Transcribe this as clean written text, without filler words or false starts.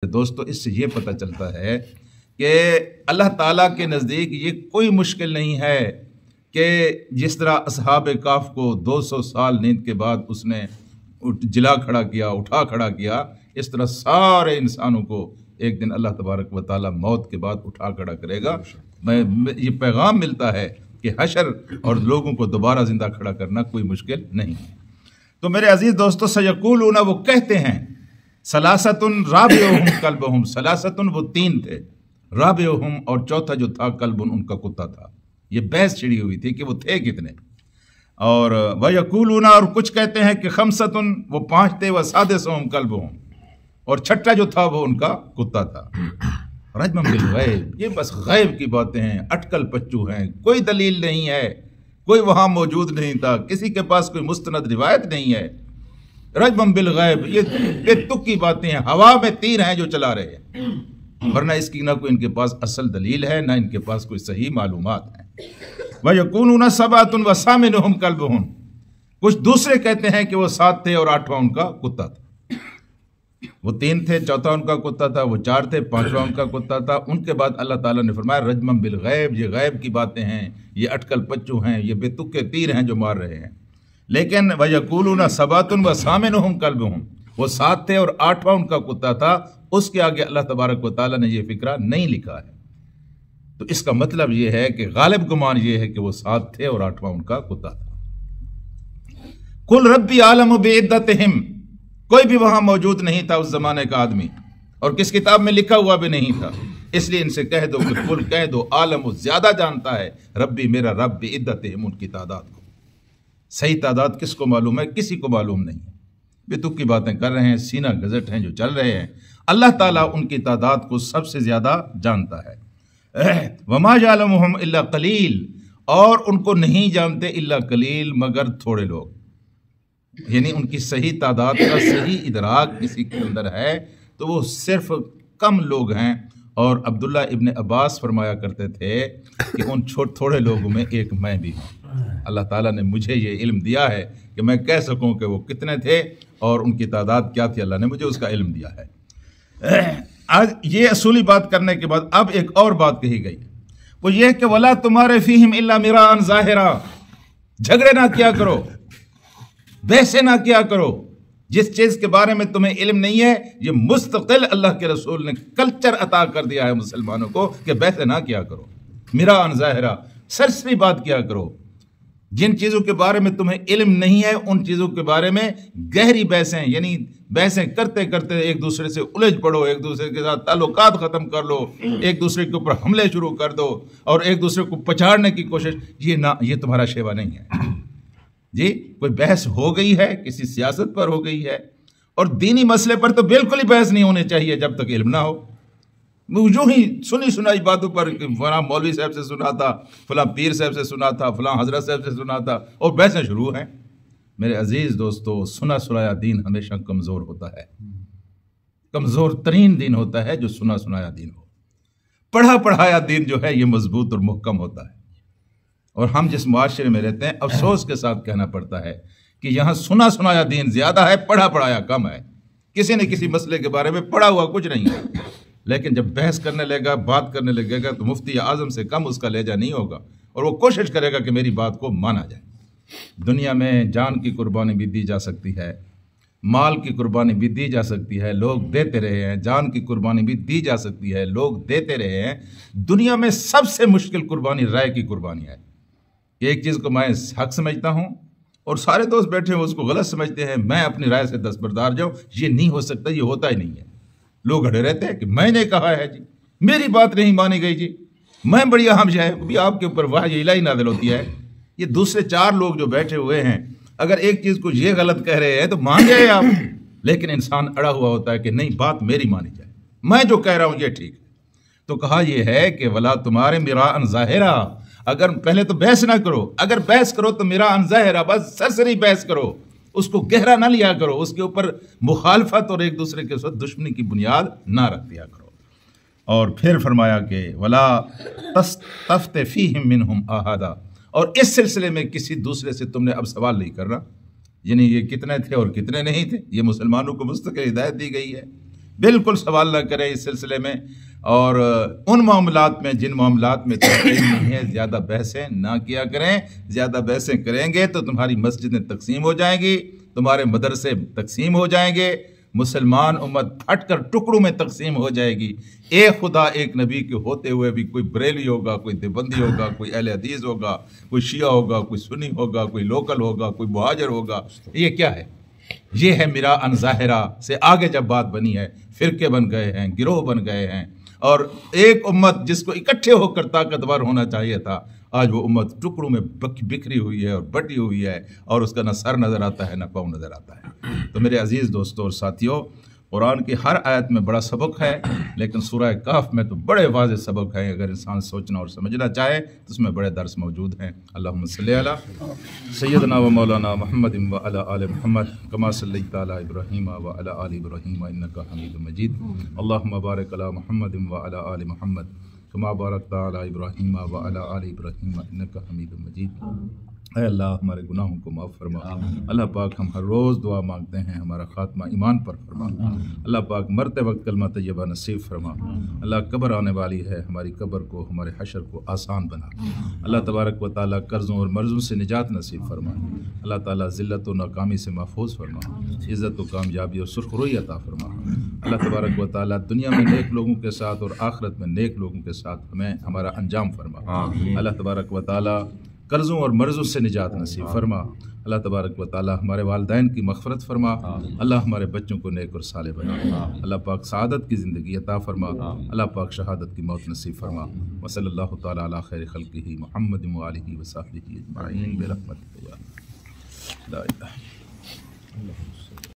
دوستو اس سے یہ پتہ چلتا ہے کہ اللہ تعالیٰ کے نزدیک یہ کوئی مشکل نہیں ہے کہ جس طرح اصحاب کہف کو 200 سال نیند کے بعد اس نے جلا کھڑا کیا، اٹھا کھڑا کیا، اس طرح سارے انسانوں کو ایک دن اللہ تبارک و تعالیٰ موت کے بعد اٹھا کھڑا کرے گا۔ یہ پیغام ملتا ہے کہ حشر اور لوگوں کو دوبارہ زندہ کھڑا کرنا کوئی مشکل نہیں ہے۔ تو میرے عزیز دوستو، سیقولون، وہ کہتے ہیں، ثلاثۃ رابعہم کلبہم، ثلاثۃ وہ 3 تھے، رابعہم اور چوتھا جو تھا کلبن ان کا کتا تھا۔ یہ بحث چھڑی ہوئی تھی کہ وہ تھے کتنے، اور ویقولون، اور کچھ کہتے ہیں کہ خمسۃ وہ 5 تھے، وسادسہم کلبہم، اور چھٹا جو تھا وہ ان کا کتا تھا۔ رجم بالغیب، یہ بس غیب کی باتیں ہیں، اٹکل پچو ہیں، کوئی دلیل نہیں ہے، کوئی وہاں موجود نہیں تھا، کسی کے پاس کوئی مستند روایت نہیں ہے۔ رجم بالغیب، یہ بے تک کی باتیں ہیں، ہوا میں تیر ہیں جو چلا رہے ہیں، ورنہ اس کی نہ کوئی ان کے پاس اصل دلیل ہے، نہ ان کے پاس کوئی صحیح معلومات ہیں۔ وَيَكُونُونَ سَبْعَةٌ وَثَامِنُهُمْ كَلْبُهُمْ، کچھ دوسرے کہتے ہیں کہ وہ 7 تھے اور 8واں ان کا کتا تھا۔ وہ 3 تھے، چوتھا ان کا کتا تھا، وہ 4 تھے، 5واں ان کا کتا تھا۔ ان کے بعد اللہ تعالیٰ نے فرمایا رجمم بالغیب، یہ غیب کی باتیں ہیں، یہ اٹکل پچو ہیں، یہ بے تک کے تیر ہیں جو مار رہے ہیں۔ لیکن وَيَقُولُونَ سَبْعَةٌ وَثَامِنُهُمْ كَلْبُهُمْ، وہ 7 تھے اور 8واں ان کا کتا تھا، اس کے آگے اللہ تبارک و تعالیٰ نے یہ فکرہ نہیں لکھا ہے۔ تو اس کا مطلب یہ ہے کہ غالب گمان یہ ہے کہ وہ 7 تھے اور 8واں ان کا کتا تھا۔ قُلْ رَبِّي أَعْلَمُ بِعِدَّتِهِمْ، کوئی بھی وہاں موجود نہیں تھا اس زمانے کا آدمی، اور کس کتاب میں لکھا ہوا بھی نہیں تھا، اس لیے ان سے کہہ دو کہ قل کہہ دو عالم زیادہ جانتا ہے، ربی میرا رب بعدتہم، ان کی تعداد کو۔ صحیح تعداد کس کو معلوم ہے؟ کسی کو معلوم نہیں ہے، بے تک کی باتیں کر رہے ہیں، سینہ گزٹ ہیں جو چل رہے ہیں۔ اللہ تعالیٰ ان کی تعداد کو سب سے زیادہ جانتا ہے۔ وما یعلمہم الا قلیل، اور ان کو نہیں جانتے الا قلیل، مگر تھوڑے لوگ، یعنی ان کی صحیح تعداد کا صحیح ادراک کسی کے اندر ہے تو وہ صرف کم لوگ ہیں۔ اور عبداللہ ابن عباس فرمایا کرتے تھے کہ ان تھوڑے لوگوں میں ایک میں بھی ہوں۔ اللہ تعالیٰ نے مجھے یہ علم دیا ہے کہ میں کہہ سکوں کہ وہ کتنے تھے اور ان کی تعداد کیا تھی، اللہ نے مجھے اس کا علم دیا ہے۔ آج یہ اصولی بات کرنے کے بعد اب ایک اور بات کہی گئی، وہ یہ کہ وَلَا تُمَارِ فِيهِمْ إِلَّا مِرَاءً ظَاهِرًا، جھگڑے نہ کیا کرو، بحثیں نہ کیا کرو، جس چیز کے بارے میں تمہیں علم نہیں ہے یہ مستقل اللہ کے رسول نے کلچر عطا کر دیا ہے مسلمانوں کو کہ بحثیں نہ کیا کرو، مِرَاءً ظَاهِرًا، سرسری بات کیا کرو۔ جن چیزوں کے بارے میں تمہیں علم نہیں ہے ان چیزوں کے بارے میں گہری بحثیں، یعنی بحثیں کرتے کرتے ایک دوسرے سے الجھ پڑو، ایک دوسرے کے ساتھ تعلقات ختم کر لو، ایک دوسرے کے اوپر حملے شروع کر دو اور ایک دوسرے کو پچاڑنے کی کوشش، یہ تمہارا شیوا نہیں ہے۔ جی کوئی بحث ہو گئی ہے کسی سیاست پر ہو گئی ہے، اور دینی مسئلے پر تو بالکل ہی بحث نہیں ہونی چاہیے جب تک علم نہ ہو۔ جو ہی سنی سنائی باتوں پر فلاں مولوی صاحب سے سنا تھا، فلاں پیر صاحب سے سنا تھا، فلاں حضرت صاحب سے سنا تھا، اور بحثیں شروع ہیں۔ میرے عزیز دوستو، سنا سنایا دین ہمیشہ کمزور ہوتا ہے، کمزور ترین دین ہوتا ہے جو سنا سنایا دین ہو۔ پڑھا پڑھایا دین جو ہے یہ مضبوط اور محکم ہوتا ہے۔ اور ہم جس معاشرے میں رہتے ہیں افسوس کے ساتھ کہنا پڑتا ہے کہ یہاں سنا سنایا دین زیادہ ہے، پڑھا پڑھایا کم ہے۔ کسی نے کسی مسئلے کے بارے میں پڑھا ہوا کچھ نہیں ہے، لیکن جب بحث کرنے لگے گا، بات کرنے لگے گا تو مفتی اعظم سے کم اس کا لہجہ نہیں ہوگا، اور وہ کوشش کرے گا کہ میری بات کو مانا جائے۔ دنیا میں جان کی قربانی بھی دی جا سکتی ہے، مال کی قربانی بھی دی جا سکتی ہے، لوگ دیتے رہے ہیں، جان کی قربانی بھی دی جا سکتی ہے، لوگ دیتے رہے ہیں۔ دنیا میں سب سے مشکل قربانی رائے کی قربانی ہے۔ ایک چیز کو میں حق سمجھتا ہوں اور سارے دوست بیٹھے ہیں اس کو غلط سمجھتے ہیں، میں اپنی رائے سے دستبردار جاؤں، یہ نہیں ہو سکتا، یہ ہوتا ہی نہیں ہے۔ لوگ اڑے رہتے ہیں کہ میں نے کہا ہے جی، میری بات نہیں مانی گئی جی، میں بڑی اہم شے ہے، ابھی آپ کے اوپر وحی الہی نازل ہوتی ہے۔ یہ دوسرے 4 لوگ جو بیٹھے ہوئے ہیں اگر ایک چیز کو یہ غلط کہہ رہے ہیں تو مان جائے آپ، لیکن انسان اڑا ہوا ہوتا ہے کہ نہیں، بات میری مانی جائے، میں جو کہہ رہا ہوں یہ ٹھیک ہے۔ تو کہا یہ ہے کہ ولا تمہارے مراءً ظاہرا، اگر پہلے تو بحث نہ کرو، اگر بحث کرو تو مراءً ظاہرا، بس سرسری بحث کرو، اس کو گہرا نہ لیا کرو، اس کے اوپر مخالفت اور ایک دوسرے کے ساتھ دشمنی کی بنیاد نہ رکھ دیا کرو۔ اور پھر فرمایا کہ ولا تستفت فیہم منہم احدا، اور اس سلسلے میں کسی دوسرے سے تم نے اب سوال نہیں کرنا، یعنی یہ کتنے تھے اور کتنے نہیں تھے، یہ مسلمانوں کو مستقل ہدایت دی گئی ہے۔ بالکل سوال نہ کریں اس سلسلے میں، اور ان معاملات میں جن معاملات میں تحقیق نہیں ہے زیادہ بحثیں نہ کیا کریں۔ زیادہ بحثیں کریں گے تو تمہاری مسجدیں تقسیم ہو جائیں گی، تمہارے مدرسے تقسیم ہو جائیں گے، مسلمان امت پھٹ کر ٹکڑوں میں تقسیم ہو جائے گی۔ ایک خدا ایک نبی کے ہوتے ہوئے بھی کوئی بریلوی ہوگا، کوئی دیوبندی ہوگا، کوئی اہل حدیث ہوگا، کوئی شیعہ ہوگا، کوئی سنی ہوگا، کوئی لوکل ہوگا، کوئی مہاجر ہوگا۔ یہ کیا ہے؟ یہ ہے میرا ان ظاہرہ سے آگے جب بات بنی ہے، فرقے بن گئے ہیں، گروہ بن گئے ہیں، اور ایک امت جس کو اکٹھے ہو کر طاقتور ہونا چاہیے تھا، آج وہ امت ٹکڑوں میں بکھری ہوئی ہے اور بٹی ہوئی ہے، اور اس کا نہ سر نظر آتا ہے نہ پاؤں نظر آتا ہے۔ تو میرے عزیز دوستوں اور ساتھیوں، قرآن کی ہر آیت میں بڑا سبق ہے، لیکن سورہ کہف میں تو بڑے واضح سبق ہیں۔ اگر انسان سوچنا اور سمجھنا چاہے تو اس میں بڑے درس موجود ہیں۔ اللہم صلی علی سیدنا و مولانا محمد و علی آل محمد کما صلیت علی ابراہیم و علی آل ابراہیم انک حمید مجید۔ اللہم بارک علی محمد و علی آل محمد کما بارکت علی ابراہیم و علی آل ابراہیم انک حمید مجید۔ اے اللہ ہمارے گناہوں کو معاف فرما۔ اللہ پاک ہم ہر روز دعا مانگتے ہیں ہمارا خاتمہ ایمان پر فرما۔ اللہ پاک مرتے وقت کلمہ طیبہ نصیب فرما۔ اللہ قبر آنے والی ہے، ہماری قبر کو، ہمارے حشر کو آسان بنا۔ اللہ تبارک و تعالیٰ قرضوں اور مرضوں سے نجات نصیب فرما۔ اللہ تعالیٰ ذلت و ناکامی سے محفوظ فرما، عزت و کامیابی اور سرخروئی عطا فرما۔ اللہ تبارک و تعالیٰ دنیا میں نیک لوگوں کے ساتھ اور آخرت میں نیک لوگوں کے ساتھ ہمیں ہمارا انجام فرما۔ اللہ تبارک و تعالیٰ قرضوں اور مرضوں سے نجات نصیب فرما۔ اللہ تبارک و تعالیٰ ہمارے والدین کی مغفرت فرما۔ اللہ ہمارے بچوں کو نیک اور صالح بنا۔ اللہ پاک سعادت کی زندگی عطا فرما۔ اللہ پاک شہادت کی موت نصیب فرما۔ وصلی اللہ تعالیٰ علی خیر خلقہ محمد و آلہ و صحبہ اجمعین برحمتک یا لا الہ الا انت۔